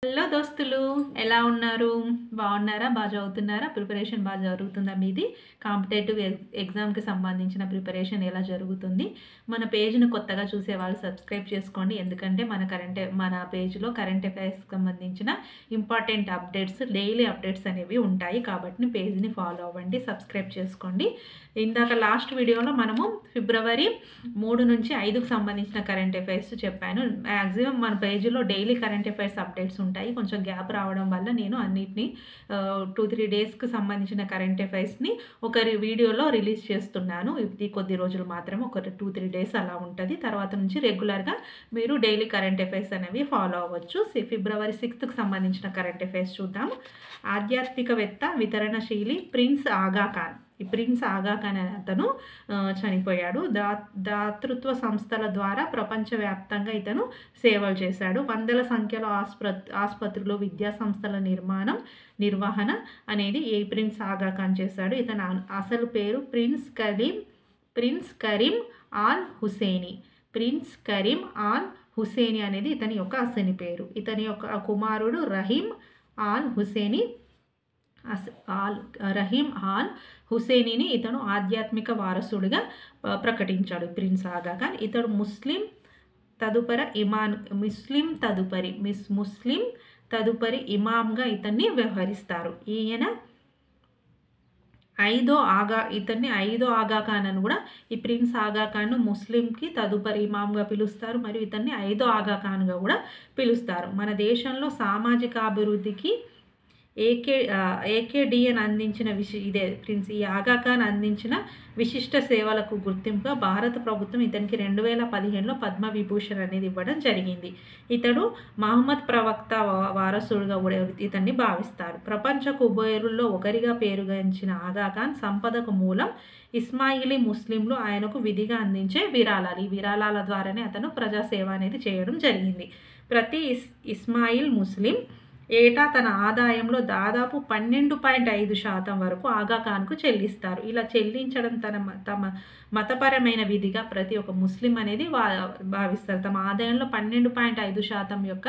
Hello దోస్తులు, ఎలా ఉన్నారు? బాగున్నారా? బాగా చదువుతున్నారా? ప్రిపరేషన్ బాగా జరుగుతుందా? మీది కాంపిటేటివ్ ఎగ్జామ్కి సంబంధించిన ప్రిపరేషన్ ఎలా జరుగుతుంది? మన పేజ్ను కొత్తగా చూసే వాళ్ళు సబ్స్క్రైబ్ చేసుకోండి. ఎందుకంటే మన పేజ్లో కరెంట్ అఫైర్స్కి సంబంధించిన ఇంపార్టెంట్ అప్డేట్స్, డైలీ అప్డేట్స్ అనేవి ఉంటాయి. కాబట్టి పేజ్ని ఫాలో అవ్వండి, సబ్స్క్రైబ్ చేసుకోండి. ఇందాక లాస్ట్ వీడియోలో మనము ఫిబ్రవరి 3 నుంచి 5కు సంబంధించిన కరెంట్ అఫైర్స్ చెప్పాను. మ్యాక్సిమం మన పేజీలో డైలీ కరెంట్ అఫైర్స్ అప్డేట్స్ ఉంటాయి. కొంచెం గ్యాప్ రావడం వల్ల నేను అన్నిటినీ 2-3 డేస్కి సంబంధించిన కరెంట్ అఫైర్స్ని ఒకరి వీడియోలో రిలీజ్ చేస్తున్నాను. ఇది కొద్ది రోజులు మాత్రమే, ఒక 2-3 డేస్ అలా ఉంటుంది. తర్వాత నుంచి రెగ్యులర్గా మీరు డైలీ కరెంట్ అఫైర్స్ అనేవి ఫాలో అవ్వచ్చు. ఫిబ్రవరి 6కు సంబంధించిన కరెంట్ అఫైర్స్ చూద్దాం. ఆధ్యాత్మికవేత్త, వితరణశీలి ప్రిన్స్ ఆగా ఖాన్. ఈ ప్రిన్స్ ఆగా ఖాన్ అనే అతను చనిపోయాడు. దాతృత్వ సంస్థల ద్వారా ప్రపంచవ్యాప్తంగా ఇతను సేవలు చేశాడు. వందల సంఖ్యలో ఆసుపత్రులు, విద్యా సంస్థల నిర్వహణ అనేది ఈ ప్రిన్స్ ఆగా ఖాన్ చేశాడు. ఇతని అసలు పేరు prince Karim all Hussaini. Prince Karim all Hussaini అనేది ఇతని యొక్క అసలు పేరు. ఇతని యొక్క కుమారుడు రహీం ఆల్ హుసేనీని ఇతను ఆధ్యాత్మిక వారసుడిగా ప్రకటించాడు. ప్రిన్స్ ఆగా ఖాన్ ఇతడు ముస్లిం తదుపరి ఇమామ్గా ఇతన్ని వ్యవహరిస్తారు. ఇతన్ని ఐదో ఆగా ఖాన్ అని కూడా, ఈ ప్రిన్స్ ఆగా ఖాన్ ముస్లింకి తదుపరి ఇమామ్గా పిలుస్తారు, మరియు ఇతన్ని ఐదో ఆగా ఖాన్గా కూడా పిలుస్తారు. మన దేశంలో సామాజిక అభివృద్ధికి ఏకేడిఎన్ అందించిన ఈ ఆగా ఖాన్ అందించిన విశిష్ట సేవలకు గుర్తింపుగా భారత ప్రభుత్వం ఇతనికి 2015లో పద్మవిభూషణ్ అనేది ఇవ్వడం జరిగింది. ఇతడు మహమ్మద్ ప్రవక్త వారసుడుగా కూడా ఇతన్ని భావిస్తారు. ప్రపంచ కుబేరుల్లో ఒకరిగా పేరుగాంచిన ఆగా ఖాన్ సంపదకు మూలం ఇస్మాయిలీ ముస్లింలు ఆయనకు విధిగా అందించే విరాళాలు. ఈ విరాళాల ద్వారానే అతను ప్రజాసేవ అనేది చేయడం జరిగింది. ప్రతి ఇస్మాయిల్ ముస్లిం ఏటా తన ఆదాయంలో దాదాపు 12.5% వరకు ఆగా ఖాన్కు చెల్లిస్తారు. ఇలా చెల్లించడం తమ మతపరమైన విధిగా ప్రతి ఒక్క ముస్లిం అనేది భావిస్తారు. తమ ఆదాయంలో 12.5% యొక్క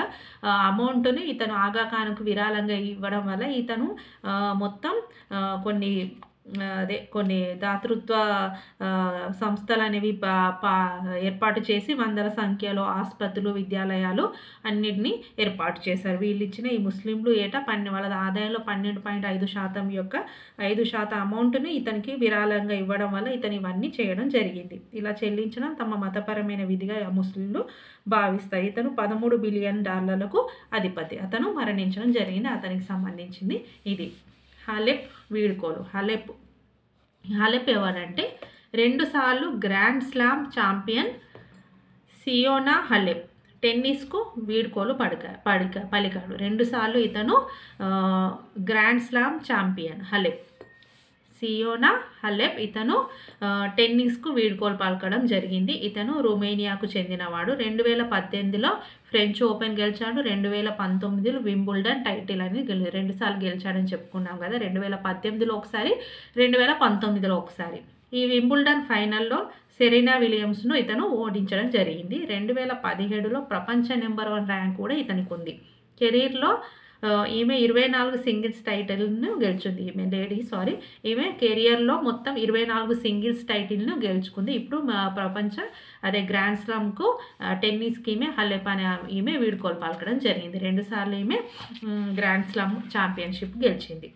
అమౌంట్ని ఇతను ఆగా ఖాన్కు విరాళంగా ఇవ్వడం వల్ల ఇతను మొత్తం కొన్ని దాతృత్వ సంస్థలు అనేవి ఏర్పాటు చేసి వందల సంఖ్యలో ఆసుపత్రులు, విద్యాలయాలు అన్నిటినీ ఏర్పాటు చేశారు. వీళ్ళు ఇచ్చిన ఈ ముస్లింలు ఏటా వాళ్ళ ఆదాయంలో 12.5% యొక్క 5% అమౌంట్ని ఇతనికి విరాళంగా ఇవ్వడం వల్ల ఇతను ఇవన్నీ చేయడం జరిగింది. ఇలా చెల్లించడం తమ మతపరమైన విధిగా ముస్లింలు భావిస్తారు. ఇతను $13 బిలియన్ అధిపతి. అతను మరణించడం జరిగింది. అతనికి సంబంధించింది ఇది. హలెప్ వీడ్కోలు. హలెప్ ఎవరంటే 2 సార్లు గ్రాండ్ స్లామ్ ఛాంపియన్ సియోనా హలెప్ టెన్నిస్కు వీడ్కోలు పలికాడు. 2 సార్లు ఇతను గ్రాండ్ స్లామ్ ఛాంపియన్ సియోనా హలెప్ ఇతను టెన్నిస్కు వీడ్కోలు పలకడం జరిగింది. ఇతను రొమేనియాకు చెందినవాడు. 2018లో ఫ్రెంచ్ ఓపెన్ గెలిచాడు. 2019లో వింబుల్డన్ టైటిల్ అని 2 సార్లు గెలిచాడని చెప్పుకున్నాం కదా. 2018లో ఒకసారి, 2019లో ఒకసారి. ఈ వింబుల్డన్ ఫైనల్లో సెరీనా విలియమ్స్ను ఇతను ఓడించడం జరిగింది. 2017లో ప్రపంచ నెంబర్ 1 ర్యాంక్ కూడా ఇతనికి ఉంది. కెరీర్లో ఈమె 24 సింగిల్స్ టైటిల్ను గెలుచుంది. ఈమె కెరియర్లో మొత్తం 24 సింగిల్స్ టైటిల్ను గెలుచుకుంది. ఇప్పుడు గ్రాండ్ స్లామ్కు టెన్నిస్కి హలెప్ అనే ఈమె వీడ్కోలు పలకడం జరిగింది. 2 సార్లు ఈమె గ్రాండ్ స్లామ్ ఛాంపియన్షిప్ గెలిచింది.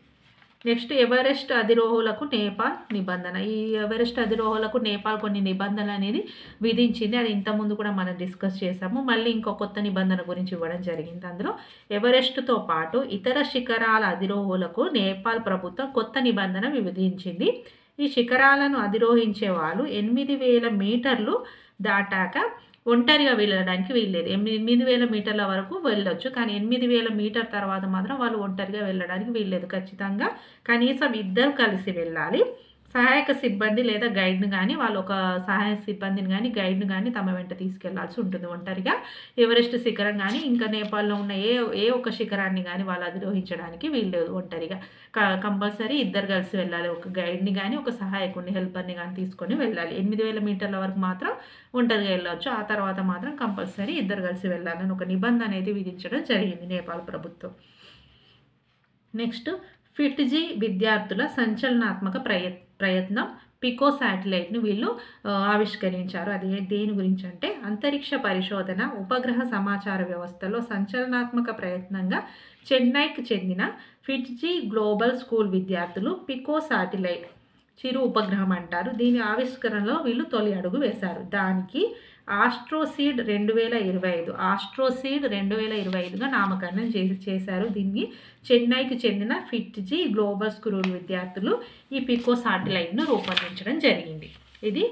నెక్స్ట్, ఎవరెస్ట్ అధిరోహులకు నేపాల్ నిబంధన. ఈ ఎవరెస్ట్ అధిరోహులకు నేపాల్ కొన్ని నిబంధనలు అనేది విధించింది. అది ఇంతకుముందు కూడా మనం డిస్కస్ చేసాము. మళ్ళీ ఇంకో కొత్త నిబంధన గురించి ఇవ్వడం జరిగింది. అందులో ఎవరెస్ట్తో పాటు ఇతర శిఖరాల అధిరోహులకు నేపాల్ ప్రభుత్వం కొత్త నిబంధన విధించింది. ఈ శిఖరాలను అధిరోహించే వాళ్ళు 8,000 మీటర్లు దాటాక ఒంటరిగా వెళ్ళడానికి వీల్లేదు. 8,000 మీటర్ల వరకు వెళ్ళొచ్చు, కానీ 8,000 మీటర్ తర్వాత మాత్రం వాళ్ళు ఒంటరిగా వెళ్ళడానికి వీల్లేదు. ఖచ్చితంగా కనీసం 2 కలిసి వెళ్ళాలి. సహాయక సిబ్బంది లేదా గైడ్‌ని గాని, వాళ్ళు ఒక సహాయ సిబ్బందిని గాని, గైడ్‌ని గాని తమ వెంట తీసుకెళ్లాల్సి ఉంటుంది ఒంటరిగా. ఎవరెస్ట్ శిఖరం గాని, ఇంకా నేపాల్‌లో ఉన్న ఏ ఒక్క శిఖరాన్ని గాని వాళ్ళు అధిరోహించడానికి వీల్లేదు ఒంటరిగా. కంపల్సరీ ఇద్దరు కలిసి వెళ్ళాలి. ఒక గైడ్‌ని గాని, ఒక సహాయకుడిని, హెల్పర్‌ని గాని తీసుకొని వెళ్ళాలి. 8000 మీటర్ల వరకు మాత్రం ఒంటరిగా వెళ్ళొచ్చు. ఆ తర్వాత మాత్రం కంపల్సరీ ఇద్దరు కలిసి వెళ్ళాలని ఒక నిబంధన అనేది విధించడం జరిగింది నేపాల్ ప్రభుత్వం. నెక్స్ట్ ఫిట్జీ విద్యార్థుల సంచలనాత్మక ప్రయత్నం పికో శాటిలైట్‌ను వీళ్ళు ఆవిష్కరించారు. అది దేని గురించి అంటే అంతరిక్ష పరిశోధన, ఉపగ్రహ సమాచార వ్యవస్థలో సంచలనాత్మక ప్రయత్నంగా చెన్నైకి చెందిన ఫిట్జీ గ్లోబల్ స్కూల్ విద్యార్థులు పికో శాటిలైట్ చిరు ఉపగ్రహం అంటారు. దీని ఆవిష్కరణలో వీళ్ళు తొలి అడుగు వేశారు. దానికి ఆస్ట్రోసీడ్ 2025గా నామకరణం చేశారు. దీన్ని చెన్నైకి చెందిన ఫిట్జీ గ్లోబల్ స్కూల్ విద్యార్థులు ఈ పికో శాటిలైట్‌ను రూపొందించడం జరిగింది. ఇది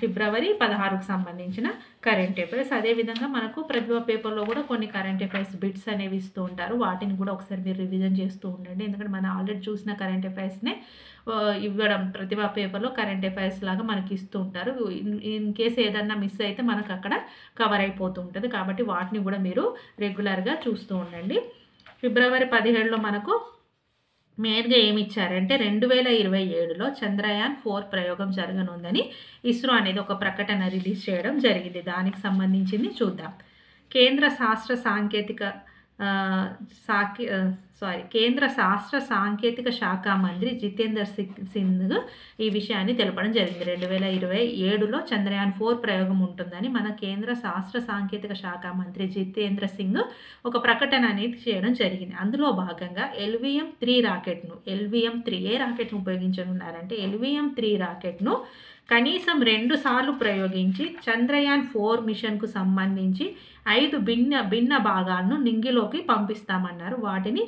ఫిబ్రవరి 16కు సంబంధించిన కరెంట్ అఫైర్స్. అదేవిధంగా మనకు ప్రతిభ పేపర్‌లో కూడా కొన్ని కరెంట్ అఫైర్స్ బిట్స్ అనేవి ఇస్తూ ఉంటారు. వాటిని కూడా ఒకసారి మీరు రివిజన్ చేస్తూ ఉండండి. ఎందుకంటే మనం ఆల్రెడీ చూసిన కరెంట్ అఫైర్స్‌నే ఇవ్వడం ప్రతిభ పేపర్‌లో కరెంట్ అఫైర్స్ లాగా మనకి ఇస్తూ ఉంటారు. ఇన్ కేస్ ఏదన్నా మిస్ అయితే మనకు అక్కడ కవర్ అయిపోతూ ఉంటుంది. కాబట్టి వాటిని కూడా మీరు రెగ్యులర్‌గా చూస్తూ ఉండండి. ఫిబ్రవరి 17లో మనకు మెయిన్‌గా ఏమిచ్చారంటే 2027లో చంద్రయాన్ 4 ప్రయోగం జరగనుందని ఇస్రో అనేది ఒక ప్రకటన రిలీజ్ చేయడం జరిగింది. దానికి సంబంధించింది చూద్దాం. కేంద్ర శాస్త్ర సాంకేతిక శాఖ మంత్రి జితేందర్ సింగ్ ఈ విషయాన్ని తెలపడం జరిగింది. 2027లో చంద్రయాన్ 4 ప్రయోగం ఉంటుందని మన కేంద్ర శాస్త్ర సాంకేతిక శాఖ మంత్రి జితేంద్ర సింగ్ ఒక ప్రకటన అనేది చేయడం జరిగింది. అందులో భాగంగా LVM-3 రాకెట్ను ఏ రాకెట్ను ఉపయోగించనున్నారంటే LVM-3 రాకెట్ను కనీసం 2 సార్లు ప్రయోగించి చంద్రయాన్ 4 మిషన్కు సంబంధించి 5 భిన్న భాగాలను నింగిలోకి పంపిస్తామన్నారు. వాటిని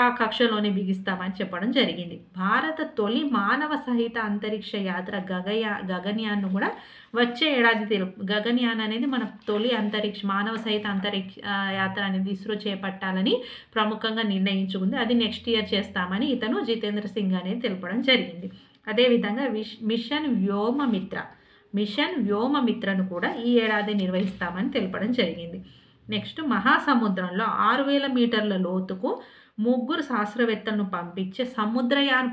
ఆ కక్షలోనే బిగిస్తామని చెప్పడం జరిగింది. భారత తొలి మానవ సహిత అంతరిక్ష యాత్ర గగన్యాన్ను కూడా వచ్చే ఏడాది గగన్యాన్ అనేది మన తొలి మానవ సహిత అంతరిక్ష యాత్ర అనేది ఇస్రో చేపట్టాలని ప్రముఖంగా నిర్ణయించుకుంది. అది నెక్స్ట్ ఇయర్ చేస్తామని ఇతను జితేంద్ర సింగ్ అనేది తెలపడం జరిగింది. అదేవిధంగా మిషన్ వ్యోమమిత్రను కూడా ఈ ఏడాది నిర్వహిస్తామని తెలపడం జరిగింది. నెక్స్ట్ మహాసముద్రంలో 6000 మీటర్ల లోతుకు 3 శాస్త్రవేత్తలను పంపించే సముద్రయాన్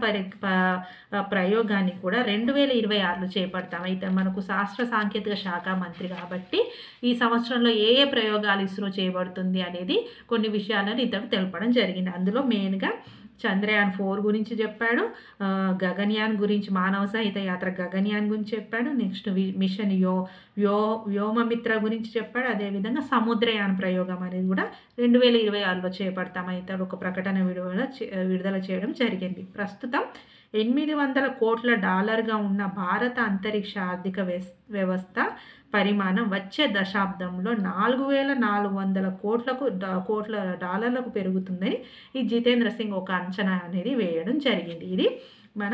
ప్రయోగాన్ని కూడా 2026లో చేపడతాం. అయితే మనకు శాస్త్ర సాంకేతిక శాఖ మంత్రి కాబట్టి ఈ సంవత్సరంలో ఏ ప్రయోగాలు ఇస్రో చేయబడుతుంది అనేది కొన్ని విషయాలను ఇతడు తెలపడం జరిగింది. అందులో మెయిన్గా చంద్రయాన్ 4 గురించి చెప్పాడు, గగన్యాన్ గురించి, మానవ సహిత యాత్ర గగన్యాన్ గురించి చెప్పాడు. నెక్స్ట్ మిషన్ వ్యోమమిత్ర గురించి చెప్పాడు. అదేవిధంగా సముద్రయాన్ ప్రయోగం అనేది కూడా 2026లో చేపడతామని ఇతడు ఒక ప్రకటన విడుదల చేయడం జరిగింది. ప్రస్తుతం $800 కోట్ల ఉన్న భారత అంతరిక్ష ఆర్థిక వ్యవస్థ పరిమాణం వచ్చే దశాబ్దంలో $4400 కోట్ల డాలర్లకు పెరుగుతుందని ఈ జితేంద్ర సింగ్ ఒక అంచనా అనేది వేయడం జరిగింది. ఇది మన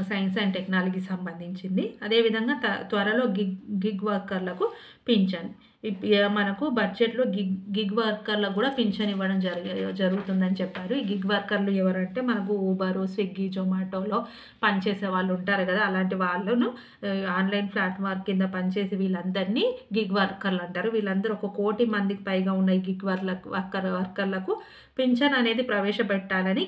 సైన్స్ అండ్ టెక్నాలజీకి సంబంధించింది. అదేవిధంగా త్వరలో గిగ్ వర్కర్లకు పింఛన్, మనకు బడ్జెట్లో గిగ్ వర్కర్లకు కూడా పింఛన్ ఇవ్వడం జరుగుతుందని చెప్పారు. ఈ గిగ్ వర్కర్లు ఎవరంటే మనకు ఊబరు, స్విగ్గీ, జొమాటోలో పనిచేసే వాళ్ళు ఉంటారు కదా, అలాంటి వాళ్ళను ఆన్లైన్ ప్లాట్ఫామ్ కింద పనిచేసి వీళ్ళందరినీ గిగ్ వర్కర్లు అంటారు. వీళ్ళందరూ 1 కోటి మందికి పైగా ఉన్న ఈ గిగ్ వర్కర్లకు పింఛన్ అనేది ప్రవేశపెట్టాలని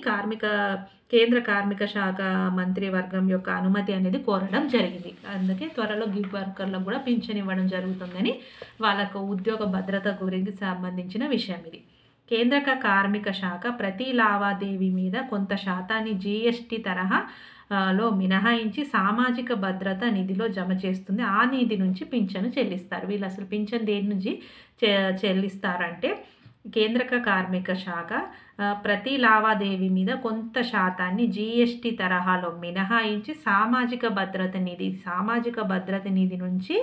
కేంద్ర కార్మిక శాఖ మంత్రివర్గం యొక్క అనుమతి అనేది కోరడం జరిగింది. అందుకే త్వరలో గిగ్ వర్కర్లకు కూడా పింఛన్ ఇవ్వడం జరుగుతుందని వాళ్ళకు ఉద్యోగ భద్రత గురించి సంబంధించిన విషయం ఇది. కేంద్ర కార్మిక శాఖ ప్రతి లావాదేవీ మీద కొంత శాతాన్ని GST తరహాలో మినహాయించి సామాజిక భద్రత నిధిలో జమ చేస్తుంది. ఆ నిధి నుంచి పింఛను చెల్లిస్తారు. వీళ్ళు అసలు పింఛన్ దేని నుంచి చెల్లిస్తారంటే కేంద్ర కార్మిక శాఖ ప్రతి లావాదేవీ మీద కొంత శాతాన్ని GST తరహాలో మినహాయించి సామాజిక భద్రత నిధి నుంచి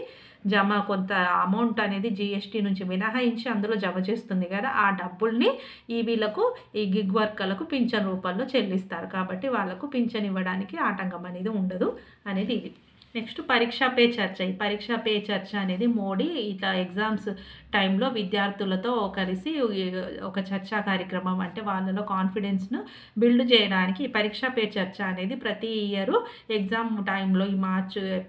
కొంత అమౌంట్ అనేది GST నుంచి మినహాయించి అందులో జమ చేస్తుంది కదా, ఆ డబ్బుల్ని ఈ గిగ్ వర్కర్లకు పింఛన్ రూపంలో చెల్లిస్తారు. కాబట్టి వాళ్ళకు పింఛన్ ఇవ్వడానికి ఆటంకం అనేది ఉండదు అనేది ఇది. నెక్స్ట్ పరీక్షా పే చర్చ. ఈ పరీక్షా పే చర్చ అనేది మోడీ ఇట్లా ఎగ్జామ్స్ టైంలో విద్యార్థులతో కలిసి ఒక చర్చా కార్యక్రమం, అంటే వాళ్ళలో కాన్ఫిడెన్స్ను బిల్డ్ చేయడానికి ఈ పరీక్షా పే చర్చ అనేది ప్రతి ఇయర్ ఎగ్జామ్ టైంలో ఈ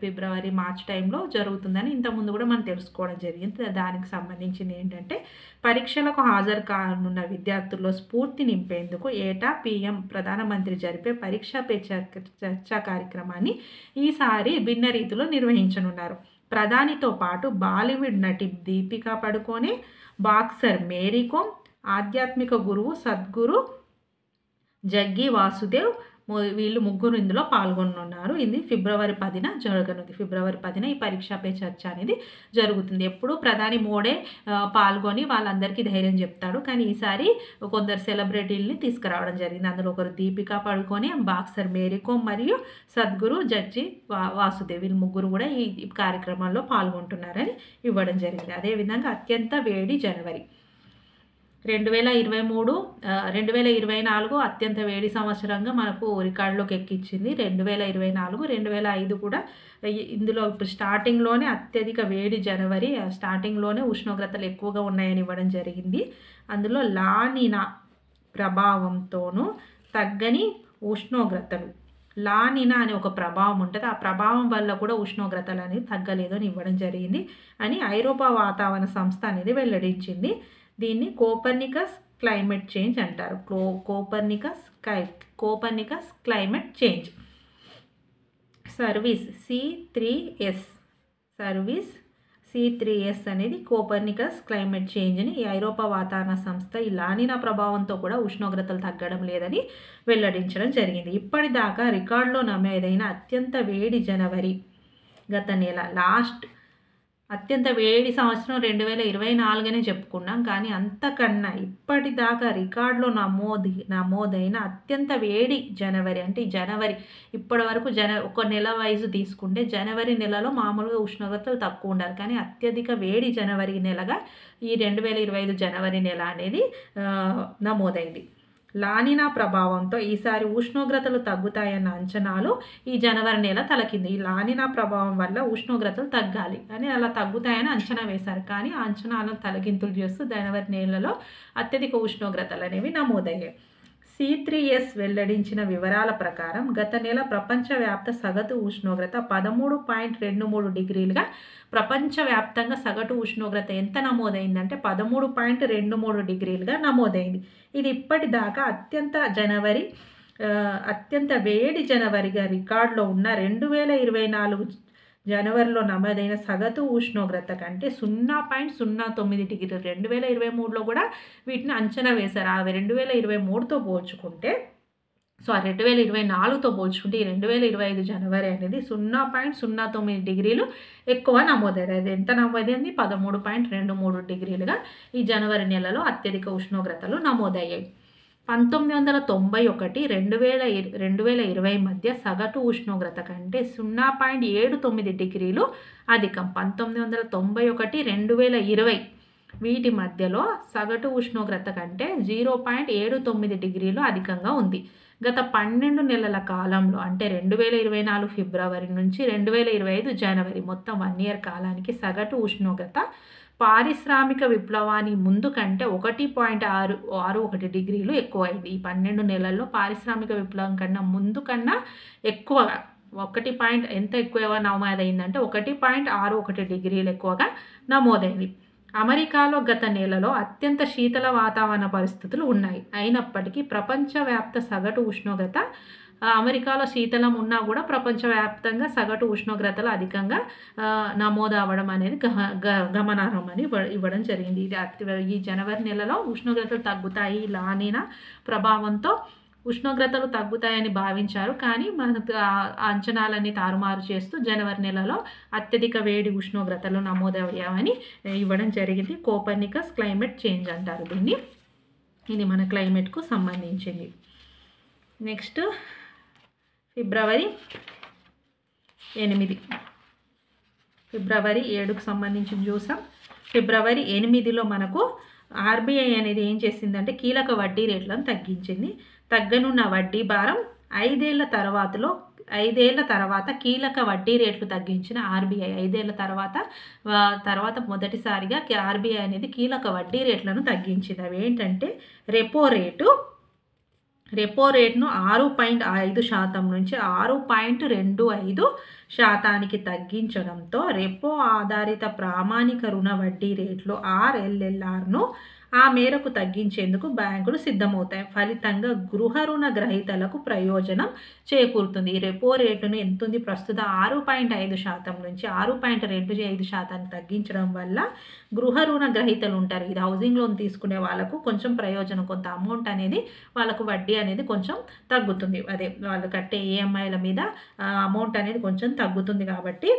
ఫిబ్రవరి మార్చ్ టైంలో జరుగుతుందని ఇంతకుముందు కూడా మనం తెలుసుకోవడం జరిగింది. దానికి సంబంధించింది ఏంటంటే పరీక్షలకు హాజరు కానున్న విద్యార్థుల్లో స్ఫూర్తి నింపేందుకు ఏటా PM ప్రధానమంత్రి జరిపే పరీక్షా పే చర్చా కార్యక్రమాన్ని ఈసారి భిన్న రీతిలో నిర్వహించనున్నారు. ప్రధానితో పాటు బాలీవుడ్ నటి దీపికా పడుకోనే, బాక్సర్ మేరీ కోమ్, ఆధ్యాత్మిక గురువు సద్గురు జగ్గి వాసుదేవ్ వీళ్ళు ముగ్గురు ఇందులో పాల్గొనున్నారు. ఇది ఫిబ్రవరి 10న జరగనుంది. ఫిబ్రవరి 10న ఈ పరీక్షా పే చర్చ అనేది జరుగుతుంది. ఎప్పుడు ప్రధాని మోడే పాల్గొని వాళ్ళందరికీ ధైర్యం చెప్తాడు, కానీ ఈసారి కొందరు సెలబ్రిటీలని తీసుకురావడం జరిగింది. అందులో ఒకరు దీపికా పడుకోనే, బాక్సర్ మేరీ కోమ్ మరియు సద్గురు జగ్గి వాసుదేవ్ వీళ్ళు ముగ్గురు కూడా ఈ కార్యక్రమంలో పాల్గొంటున్నారని ఇవ్వడం జరిగింది. అదేవిధంగా అత్యంత వేడి జనవరి 2023 2024 అత్యంత వేడి సంవత్సరంగా మనకు రికార్డులోకి ఎక్కించింది. 2024 2005 కూడా ఇందులో ఇప్పుడు స్టార్టింగ్లోనే అత్యధిక వేడి జనవరి, స్టార్టింగ్లోనే ఉష్ణోగ్రతలు ఎక్కువగా ఉన్నాయని ఇవ్వడం జరిగింది. అందులో లానినా ప్రభావంతోనూ తగ్గని ఉష్ణోగ్రతలు, లానినా అనే ఒక ప్రభావం ఉంటుంది, ఆ ప్రభావం వల్ల కూడా ఉష్ణోగ్రతలు అనేది తగ్గలేదు అని ఇవ్వడం జరిగింది అని ఐరోపా వాతావరణ సంస్థ అనేది వెల్లడించింది. దీన్ని కోపర్నికస్ క్లైమేట్ చేంజ్ అంటారు. Copernicus climate change. Service C3S అనేది కోపర్నికస్ క్లైమేట్ చేంజ్ని ఈ ఐరోపా వాతావరణ సంస్థ ఈ లానినా ప్రభావంతో కూడా ఉష్ణోగ్రతలు తగ్గడం లేదని వెల్లడించడం జరిగింది. ఇప్పటిదాకా రికార్డులో నమోదైన అత్యంత వేడి జనవరి గత నెల అత్యంత వేడి సంవత్సరం 2024 చెప్పుకున్నాం, కానీ అంతకన్నా ఇప్పటిదాకా రికార్డులో నమోదైన అత్యంత వేడి జనవరి, అంటే ఈ జనవరి ఇప్పటి వరకు ఒక నెల వైజు తీసుకుంటే జనవరి నెలలో మామూలుగా ఉష్ణోగ్రతలు తక్కువ ఉండాలి, కానీ అత్యధిక వేడి జనవరి నెలగా ఈ 2025 జనవరి నెల అనేది నమోదైంది. లానినా ప్రభావంతో ఈసారి ఉష్ణోగ్రతలు తగ్గుతాయన్న అంచనాలు ఈ జనవరి నెల తలకింది. ఈ లానినా ప్రభావం వల్ల ఉష్ణోగ్రతలు తగ్గాలి అని అలా తగ్గుతాయని అంచనా వేశారు, కానీ ఆ అంచనాలను తలకింతులు చేస్తూ జనవరి నెలలో అత్యధిక ఉష్ణోగ్రతలు అనేవి నమోదయ్యాయి. C3S వెల్లడించిన వివరాల ప్రకారం గత నెల ప్రపంచవ్యాప్త సగటు ఉష్ణోగ్రత 13.23 డిగ్రీలుగా, ప్రపంచవ్యాప్తంగా సగటు ఉష్ణోగ్రత ఎంత నమోదైందంటే 13.23 డిగ్రీలుగా నమోదైంది. ఇది ఇప్పటిదాకా అత్యంత వేడి జనవరిగా రికార్డులో ఉన్న 2024 జనవరిలో నమోదైన సగటు ఉష్ణోగ్రత కంటే 0.09 డిగ్రీలు. 2023లో కూడా వీటిని అంచనా వేశారు. ఆ 2023తో పోల్చుకుంటే 2024తో పోల్చుకుంటే ఈ 2025 జనవరి అనేది 0.09 డిగ్రీలు ఎక్కువ నమోదైంది. అది ఎంత నమోదైంది? 13.23 డిగ్రీలుగా ఈ జనవరి నెలలో అత్యధిక ఉష్ణోగ్రతలు నమోదయ్యాయి. 1991 2020 మధ్య సగటు ఉష్ణోగ్రత కంటే 0.79 డిగ్రీలు అధికం. 1991 2020 వీటి మధ్యలో సగటు ఉష్ణోగ్రత కంటే 0.79 డిగ్రీలు అధికంగా ఉంది. గత 12 నెలల కాలంలో, అంటే 2024 ఫిబ్రవరి నుంచి 2025 జనవరి మొత్తం 1 ఇయర్ కాలానికి సగటు ఉష్ణోగ్రత పారిశ్రామిక విప్లవానికి ముందు కంటే 1.61 డిగ్రీలు ఎక్కువైంది. ఈ 12 నెలల్లో పారిశ్రామిక విప్లవం కన్నా ముందు కన్నా ఎక్కువగా ఎంత ఎక్కువగా నమోదైందంటే 1.61 డిగ్రీలు ఎక్కువగా నమోదైంది. అమెరికాలో గత నెలలో అత్యంత శీతల వాతావరణ పరిస్థితులు ఉన్నాయి. అయినప్పటికీ ప్రపంచవ్యాప్త సగటు ఉష్ణోగ్రత, అమెరికాలో శీతలం ఉన్నా కూడా ప్రపంచవ్యాప్తంగా సగటు ఉష్ణోగ్రతలు అధికంగా నమోదు అవ్వడం అనేది గమనార్హమని ఇవ్వడం జరిగింది. ఈ జనవరి నెలలో ఉష్ణోగ్రతలు తగ్గుతాయి, లానినా ప్రభావంతో ఉష్ణోగ్రతలు తగ్గుతాయని భావించారు, కానీ మనకు అంచనాలన్నీ తారుమారు చేస్తూ జనవరి నెలలో అత్యధిక వేడి ఉష్ణోగ్రతలు నమోదయ్యామని ఇవ్వడం జరిగింది. కోపర్నికస్ క్లైమేట్ చేంజ్ అంటారు దీన్ని. ఇది మన క్లైమేట్కు సంబంధించింది. నెక్స్ట్ ఫిబ్రవరి 7కు సంబంధించి చూసాం. ఫిబ్రవరి 8లో మనకు RBI అనేది ఏం చేసిందంటే కీలక వడ్డీ రేట్లను తగ్గించింది. తగ్గనున్న వడ్డీ భారం ఐదేళ్ల తర్వాత కీలక వడ్డీ రేట్లు తగ్గించిన ఆర్బీఐ. 5 ఏళ్ల తర్వాత మొదటిసారిగా ఆర్బీఐ అనేది కీలక వడ్డీ రేట్లను తగ్గించింది. అవి ఏంటంటే రెపో రేట్ను 6.5% నుంచి 6.25%కి తగ్గించడంతో రెపో ఆధారిత ప్రామాణిక రుణ వడ్డీ రేట్లు RLLRను ఆ మేరకు తగ్గించేందుకు బ్యాంకులు సిద్ధమవుతాయి. ఫలితంగా గృహ రుణ గ్రహీతలకు ప్రయోజనం చేకూరుతుంది. ఈ రెపో రేటును ఎంతుంది ప్రస్తుతం 6.5% నుంచి 6.25% తగ్గించడం వల్ల గృహ రుణ గ్రహీతలు ఉంటారు. ఇది హౌసింగ్ లోన్ తీసుకునే వాళ్ళకు కొంచెం ప్రయోజనం, కొంత అమౌంట్ అనేది వాళ్ళకు వడ్డీ అనేది కొంచెం తగ్గుతుంది. అదే వాళ్ళు కట్టే ఈఎంఐల మీద అమౌంట్ అనేది కొంచెం తగ్గుతుంది. కాబట్టి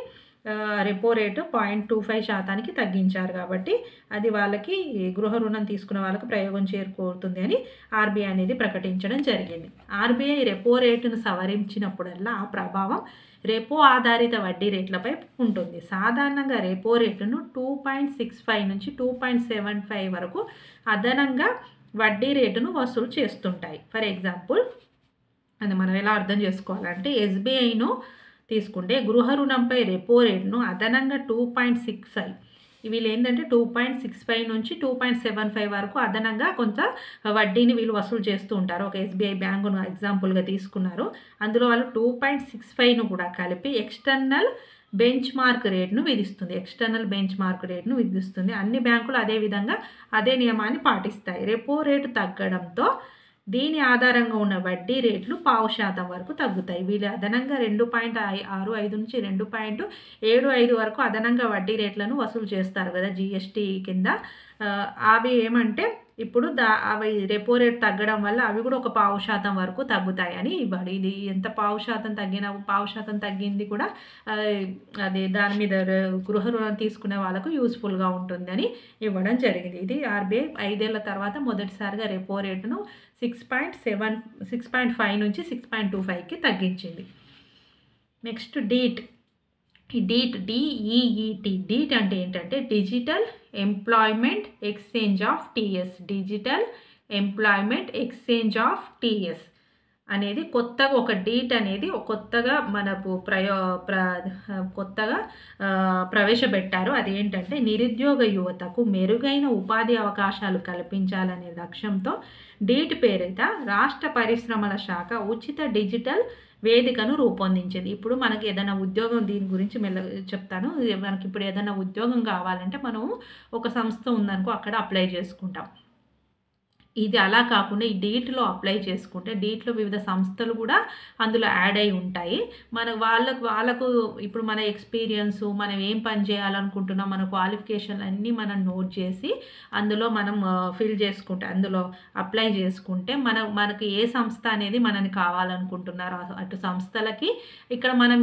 రెపో రేటు 0.25%కి తగ్గించారు. కాబట్టి అది వాళ్ళకి గృహ రుణం తీసుకునే వాళ్ళకి ప్రయోగం చేకూరుతుంది అని ఆర్బీఐ అనేది ప్రకటించడం జరిగింది. ఆర్బీఐ రెపో రేటును సవరించినప్పుడల్లా ఆ ప్రభావం రెపో ఆధారిత వడ్డీ రేట్లపై ఉంటుంది. సాధారణంగా రెపో రేటును 2.65 నుంచి 2.75 వరకు అదనంగా వడ్డీ రేటును వసూలు చేస్తుంటాయి. ఫర్ ఎగ్జాంపుల్ అది మనం ఎలా అర్థం చేసుకోవాలంటే, ఎస్బీఐను తీసుకుంటే గృహ రుణంపై రెపో రేటును అదనంగా 2.65, వీళ్ళు ఏంటంటే 2.65 నుంచి 2.75 వరకు అదనంగా కొంత వడ్డీని వీళ్ళు వసూలు చేస్తూ ఉంటారు. ఒక ఎస్బీఐ బ్యాంకును ఎగ్జాంపుల్గా తీసుకున్నారు. అందులో వాళ్ళు 2.65ను కూడా కలిపి ఎక్స్టర్నల్ బెంచ్ మార్క్ రేట్ను విధిస్తుంది. అన్ని బ్యాంకులు అదే విధంగా అదే నియమాన్ని పాటిస్తాయి. రెపో రేటు తగ్గడంతో దీని ఆధారంగా ఉన్న వడ్డీ రేట్లు 0.5% వరకు తగ్గుతాయి. వీళ్ళు అదనంగా 2.65 నుంచి 2.75 వరకు అదనంగా వడ్డీ రేట్లను వసూలు చేస్తారు కదా జీఎస్టీ కింద. అవి ఏమంటే ఇప్పుడు అవి రెపో రేట్ తగ్గడం వల్ల అవి కూడా ఒక 0.5% వరకు తగ్గుతాయని ఇవ్వాలి. ఇది ఎంత 0.5% తగ్గినా 0.5% తగ్గింది కూడా అది దాని మీద గృహ రుణం తీసుకునే వాళ్ళకు యూస్ఫుల్గా ఉంటుందని ఇవ్వడం జరిగింది. ఇది ఆర్బీఐ 5 ఏళ్ల తర్వాత మొదటిసారిగా రెపో రేటును 6.5 నుంచి 6.25కి తగ్గించింది. నెక్స్ట్ డీట్. ఈ డీట్ అంటే ఏంటంటే digital employment exchange of TS అనేది కొత్తగా ఒక డీట్ అనేది కొత్తగా మనకు కొత్తగా ప్రవేశపెట్టారు. అదేంటంటే నిరుద్యోగ యువతకు మెరుగైన ఉపాధి అవకాశాలు కల్పించాలనే లక్ష్యంతో డీట్ పేరిట రాష్ట్ర పరిశ్రమల శాఖ ఉచిత డిజిటల్ వేదికను రూపొందించింది. ఇప్పుడు మనకి ఏదైనా ఉద్యోగం, దీని గురించి చెప్తాను. మనకి ఇప్పుడు ఏదైనా ఉద్యోగం కావాలంటే మనము ఒక సంస్థ ఉందనుకో అక్కడ అప్లై చేసుకుంటాం. ఇది అలా కాకుండా ఈ డీట్లో అప్లై చేసుకుంటే డీట్లో వివిధ సంస్థలు కూడా అందులో యాడ్ అయి ఉంటాయి. వాళ్ళకు ఇప్పుడు మన ఎక్స్పీరియన్స్, మనం ఏం పని చేయాలనుకుంటున్నాం, మన క్వాలిఫికేషన్లు అన్నీ మనం నోట్ చేసి అందులో మనం ఫిల్ చేసుకుంటే, అందులో అప్లై చేసుకుంటే మనకి ఏ సంస్థ అనేది మనని కావాలనుకుంటున్నారో అటు సంస్థలకి, ఇక్కడ మనం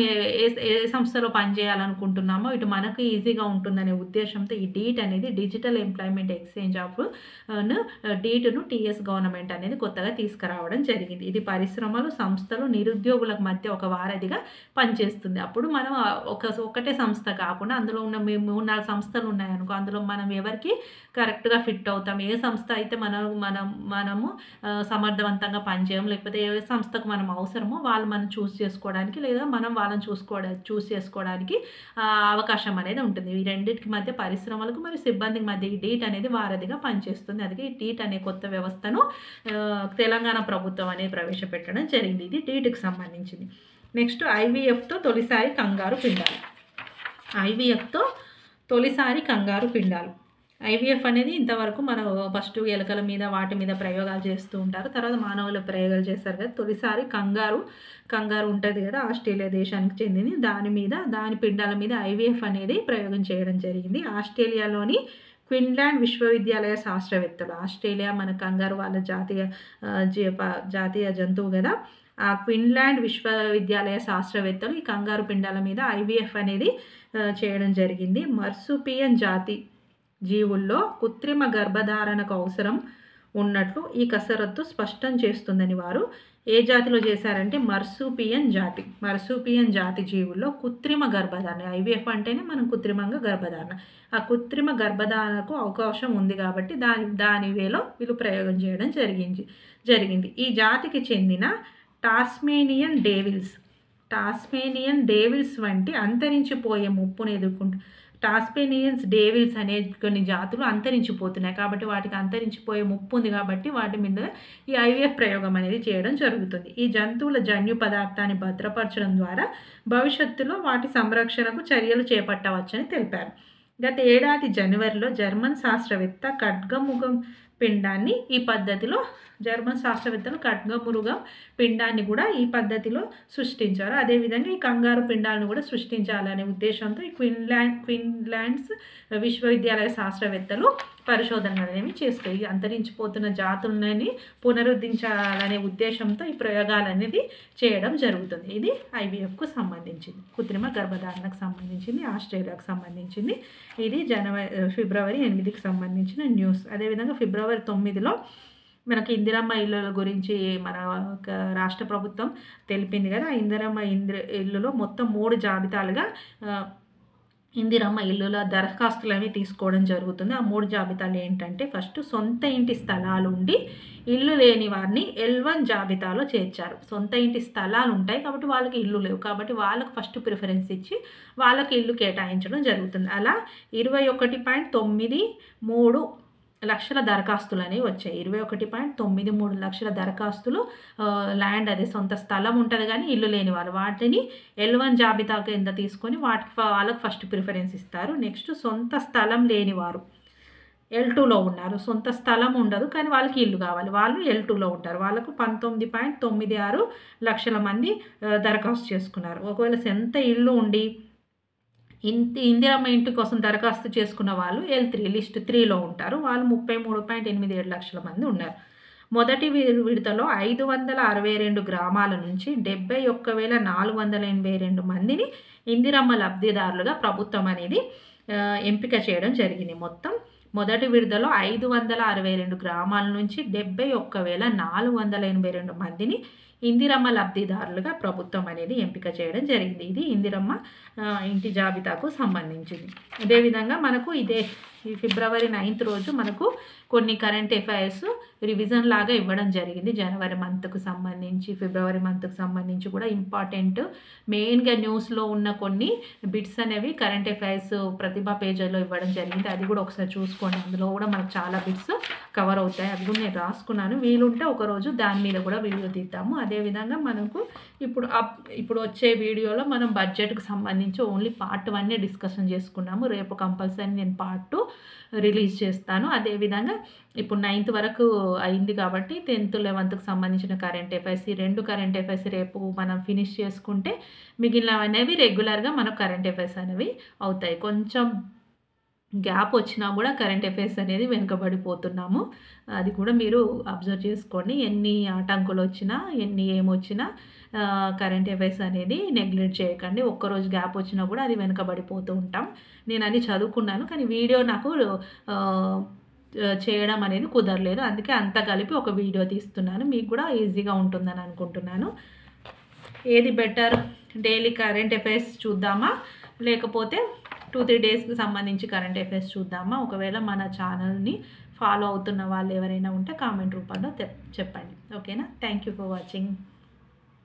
ఏ సంస్థలో పని చేయాలనుకుంటున్నామో ఇటు మనకు ఈజీగా ఉంటుందనే ఉద్దేశంతో ఈ డీట్ అనేది డిజిటల్ ఎంప్లాయ్మెంట్ ఎక్స్చేంజ్ ఆఫ్ డీట్ను టీఎస్ గవర్నమెంట్ అనేది కొత్తగా తీసుకురావడం జరిగింది. ఇది పరిశ్రమలు, సంస్థలు, నిరుద్యోగులకు మధ్య ఒక వారధిగా పనిచేస్తుంది. అప్పుడు మనం ఒకటే సంస్థ కాకుండా అందులో ఉన్న 3-4 సంస్థలు ఉన్నాయనుకో, అందులో మనం ఎవరికి కరెక్ట్గా ఫిట్ అవుతాం, ఏ సంస్థ అయితే మనము సమర్థవంతంగా పనిచేయం, లేకపోతే ఏ సంస్థకు మనం అవసరమో వాళ్ళు మనం చూస్ చేసుకోవడానికి, లేదా మనం వాళ్ళని చూస్ చేసుకోవడానికి అవకాశం అనేది ఉంటుంది. ఈ రెండింటికి మధ్య పరిశ్రమలకు మరియు సిబ్బందికి మధ్య ఈ డీట్ అనేది వారధిగా పనిచేస్తుంది. అందుకే ఈ డీట్ అనే కొత్త వ్యవస్థను తెలంగాణ ప్రభుత్వం అనేది ప్రవేశపెట్టడం జరిగింది. ఇది డీట్కి సంబంధించింది. నెక్స్ట్ ఐవీఎఫ్తో తొలిసారి కంగారు పిండాలు. ఐవీఎఫ్ అనేది ఇంతవరకు మనం ఫస్ట్ ఎలుకల మీద వాటి మీద ప్రయోగాలు చేస్తూ ఉంటారు, తర్వాత మానవుల ప్రయోగాలు చేస్తారు కదా. తొలిసారి కంగారు ఉంటుంది కదా, ఆస్ట్రేలియా దేశానికి చెందింది. దాని పిండాల మీద ఐవీఎఫ్ అనేది ప్రయోగం చేయడం జరిగింది. ఆస్ట్రేలియాలోని క్వీన్లాండ్ విశ్వవిద్యాలయ శాస్త్రవేత్తలు, ఆస్ట్రేలియా మన కంగారు వాళ్ళ జాతీయ జంతువు కదా, ఆ క్వీన్లాండ్ విశ్వవిద్యాలయ శాస్త్రవేత్తలు ఈ కంగారు పిండాల మీద ఐవీఎఫ్ అనేది చేయడం జరిగింది. మర్సుపియన్ జాతి జీవుల్లో కృత్రిమ గర్భధారణకు అవసరం ఉన్నట్లు ఈ కసరత్తు స్పష్టం చేస్తుందని వారు ఏ జాతిలో చేశారంటే మర్సుపియన్ జాతి జీవుల్లో కృత్రిమ గర్భధారణ, ఐవీఎఫ్ అంటేనే మనం కృత్రిమంగా గర్భధారణ, ఆ కృత్రిమ గర్భధారణకు అవకాశం ఉంది కాబట్టి దాని వేలో వీళ్ళు ప్రయోగం చేయడం జరిగింది. ఈ జాతికి చెందిన టాస్మేనియన్ డేవిల్స్ వంటి అంతరించిపోయే ముప్పును ఎదుర్కొంటూ టాస్మేనియన్స్ డేవిల్స్ అనే కొన్ని జాతులు అంతరించిపోతున్నాయి. కాబట్టి వాటికి అంతరించిపోయే ముప్పు ఉంది కాబట్టి వాటి మీద ఈ ఐవీఎఫ్ ప్రయోగం అనేది చేయడం జరుగుతుంది. ఈ జంతువుల జన్యు పదార్థాన్ని భద్రపరచడం ద్వారా భవిష్యత్తులో వాటి సంరక్షణకు చర్యలు చేపట్టవచ్చని తెలిపారు. గత ఏడాది జనవరిలో జర్మన్ శాస్త్రవేత్త ఖడ్గమృగం పిండాన్ని ఈ పద్ధతిలో ఖడ్గమృగం పిండాన్ని కూడా ఈ పద్ధతిలో సృష్టించారు. అదేవిధంగా ఈ కంగారు పిండాలను కూడా సృష్టించాలనే ఉద్దేశంతో ఈ క్వీన్లాండ్స్ విశ్వవిద్యాలయ శాస్త్రవేత్తలు పరిశోధనలు అనేవి చేస్తాయి. అంతరించిపోతున్న జాతులని పునరుద్ధరించాలనే ఉద్దేశంతో ఈ ప్రయోగాలు అనేది చేయడం జరుగుతుంది. ఇది ఐవీఎఫ్కు సంబంధించింది, కృత్రిమ గర్భధారణకు సంబంధించింది, ఆస్ట్రేలియాకు సంబంధించింది. ఇది ఫిబ్రవరి 8కి సంబంధించిన న్యూస్. అదేవిధంగా ఫిబ్రవరి 9లో మనకి ఇందిరమ్మ ఇళ్ళ గురించి మన రాష్ట్ర ప్రభుత్వం తెలిపింది కదా. ఇందిరమ్మ ఇల్లులో మొత్తం 3 జాబితాలుగా ఇందిరమ్మ ఇల్లుల దరఖాస్తులు అవి తీసుకోవడం జరుగుతుంది. ఆ 3 జాబితాలు ఏంటంటే, ఫస్ట్ సొంత ఇంటి స్థలాలు ఉండి ఇల్లు లేని వారిని L1 జాబితాలో చేర్చారు. సొంత ఇంటి స్థలాలు ఉంటాయి కాబట్టి వాళ్ళకి ఇల్లు లేవు, కాబట్టి వాళ్ళకి ఫస్ట్ ప్రిఫరెన్స్ ఇచ్చి వాళ్ళకి ఇల్లు కేటాయించడం జరుగుతుంది. అలా 21.93 లక్షల దరఖాస్తులు అనేవి వచ్చాయి. 21.93 లక్షల దరఖాస్తులు ల్యాండ్, అదే సొంత స్థలం ఉంటుంది కానీ ఇల్లు లేని వాళ్ళు, వాటిని L1 జాబితా కింద తీసుకొని వాళ్ళకి ఫస్ట్ ప్రిఫరెన్స్ ఇస్తారు. నెక్స్ట్ సొంత స్థలం లేని వారు L2లో ఉన్నారు. సొంత స్థలం ఉండదు కానీ వాళ్ళకి ఇల్లు కావాలి, వాళ్ళు L2లో ఉంటారు. వాళ్ళకు 19.96 లక్షల మంది దరఖాస్తు చేసుకున్నారు. ఒకవేళ సొంత ఇల్లు ఉండి ఇందిరమ్మ ఇంటి కోసం దరఖాస్తు చేసుకున్న వాళ్ళు L3 లిస్ట్ 3లో ఉంటారు. వాళ్ళు 33.87 లక్షల మంది ఉన్నారు. మొదటి విడతలో 562 గ్రామాల నుంచి 71,482 మందిని ఇందిరమ్మ లబ్ధిదారులుగా ప్రభుత్వం అనేది ఎంపిక చేయడం జరిగింది. మొదటి విడతలో 562 గ్రామాల నుంచి 71,482 మందిని ఇందిరమ్మ లబ్ధిదారులుగా ప్రభుత్వం అనేది ఎంపిక చేయడం జరిగింది. ఇది ఇందిరమ్మ ఇంటి జాబితాకు సంబంధించింది. అదేవిధంగా మనకు ఈ ఫిబ్రవరి 9th రోజు మనకు కొన్ని కరెంట్ అఫైర్స్ రివిజన్ లాగా ఇవ్వడం జరిగింది. జనవరి మంత్కు సంబంధించి, ఫిబ్రవరి మంత్కు సంబంధించి కూడా ఇంపార్టెంట్ మెయిన్గా న్యూస్లో ఉన్న కొన్ని బిట్స్ అనేవి కరెంట్ అఫైర్స్ ప్రతిభా పేజీలో ఇవ్వడం జరిగింది. అది కూడా ఒకసారి చూసుకోండి. అందులో కూడా మనకు చాలా బిట్స్ కవర్ అవుతాయి. అది కూడా నేను రాసుకున్నాను. వీలుంటే ఒకరోజు దాని మీద కూడా వీడియో తీద్దాము. అదేవిధంగా మనకు ఇప్పుడు వచ్చే వీడియోలో మనం బడ్జెట్కి సంబంధించి ఓన్లీ పార్ట్ 1 డిస్కషన్ చేసుకున్నాము. రేపు కంపల్సరీ నేను పార్ట్ 2 రిలీజ్ చేస్తాను. అదేవిధంగా ఇప్పుడు 9th వరకు అయింది కాబట్టి 10th 11th సంబంధించిన కరెంట్ అఫైర్స్, ఈ 2 కరెంట్ అఫైర్స్ రేపు మనం ఫినిష్ చేసుకుంటే మిగిలినవనేవి రెగ్యులర్గా మనకు కరెంట్ అఫైర్స్ అనేవి అవుతాయి. కొంచెం గ్యాప్ వచ్చినా కూడా కరెంట్ అఫైర్స్ అనేది వెనుకబడిపోతున్నాము. అది కూడా మీరు అబ్జర్వ్ చేసుకోండి. ఎన్ని ఆటంకులు వచ్చినా, ఏమొచ్చినా కరెంట్ అఫైర్స్ అనేది నెగ్లెక్ట్ చేయకండి. ఒక్కరోజు గ్యాప్ వచ్చినా కూడా అది వెనుకబడిపోతూ ఉంటాం. నేను అది చదువుకున్నాను కానీ వీడియో నాకు చేయడం అనేది కుదరలేదు. అందుకే అంతా కలిపి ఒక వీడియో తీస్తున్నాను. మీకు కూడా ఈజీగా ఉంటుందని అనుకుంటున్నాను. ఏది బెటర్, డైలీ కరెంట్ అఫైర్స్ చూద్దామా, లేకపోతే 2-3 డేస్కి సంబంధించి కరెంట్ అఫైర్స్ చూద్దామా? ఒకవేళ మన ఛానల్ని ఫాలో అవుతున్న వాళ్ళు ఎవరైనా ఉంటే కామెంట్ రూపంలో చెప్పండి. ఓకేనా? Thank you for watching.